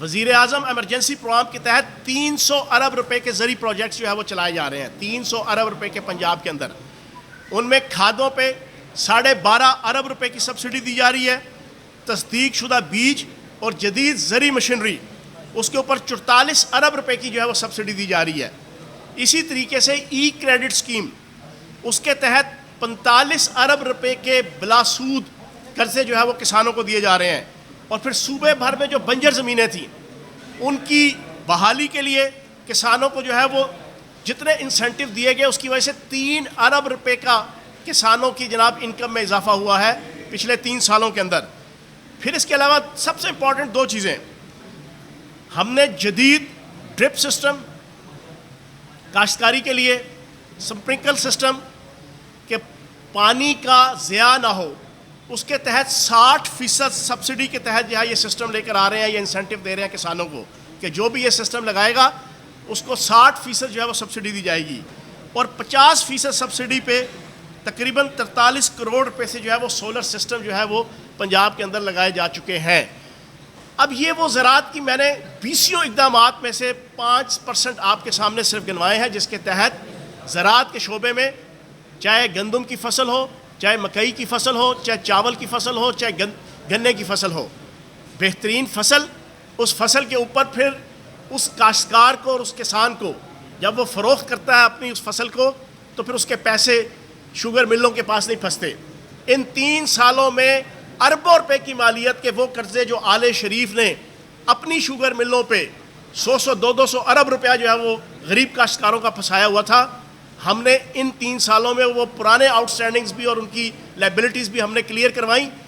وزیر اعظم emergency programme کے تحت 300 ارب روپے کے زرعی پروجیکٹس جو ہے وہ چلائے جا رہے ہیں، 300 ارب روپے کے پنجاب کے اندر۔ ان میں کھادوں پہ 12.5 ارب روپے کی سبسڈی دی جا رہی ہے، تصدیق شدہ بیج اور جدید زرعی مشینری اس کے اوپر 44 ارب روپے کی جو ہے وہ سبسڈی دی جا رہی ہے۔ اسی طریقے سے ای کریڈٹ اسکیم، اس کے تحت 45 ارب روپے کے بلا سود قرضے جو ہے وہ کسانوں کو دیے جا رہے ہیں۔ اور پھر صوبے بھر میں جو بنجر زمینیں تھیں ان کی بحالی کے لیے کسانوں کو جو ہے وہ جتنے انسینٹیو دیے گئے اس کی وجہ سے 3 ارب روپے کا کسانوں کی جناب انکم میں اضافہ ہوا ہے پچھلے 3 سالوں کے اندر۔ پھر اس کے علاوہ سب سے امپورٹنٹ 2 چیزیں، ہم نے جدید ڈرپ سسٹم کاشتکاری کے لیے، سپرنکل سسٹم کہ پانی کا ضیاع نہ ہو، اس کے تحت 60% سبسڈی کے تحت جو ہے یہ سسٹم لے کر آ رہے ہیں، یہ انسینٹیو دے رہے ہیں کسانوں کو کہ جو بھی یہ سسٹم لگائے گا اس کو 60% جو ہے وہ سبسڈی دی جائے گی۔ اور 50% سبسڈی پہ تقریباً 43 کروڑ روپے سے جو ہے وہ سولر سسٹم جو ہے وہ پنجاب کے اندر لگائے جا چکے ہیں۔ اب یہ وہ زراعت کی میں نے 20 اقدامات میں سے 5% آپ کے سامنے صرف گنوائے ہیں، جس کے تحت زراعت کے شعبے میں چاہے گندم کی فصل ہو، چاہے مکئی کی فصل ہو، چاہے چاول کی فصل ہو، چاہے گنے کی فصل ہو، بہترین فصل، اس فصل کے اوپر پھر اس کاشتکار کو اور اس کسان کو جب وہ فروخت کرتا ہے اپنی اس فصل کو تو پھر اس کے پیسے شوگر ملوں کے پاس نہیں پھنستے۔ ان 3 سالوں میں اربوں روپے کی مالیت کے وہ قرضے جو آل شریف نے اپنی شوگر ملوں پہ 100 200 ارب روپیہ جو ہے وہ غریب کاشتکاروں کا پھنسایا ہوا تھا، ہم نے ان 3 سالوں میں وہ پرانے آؤٹ اسٹینڈنگز بھی اور ان کی لائبلٹیز بھی ہم نے کلیئر کروائیں۔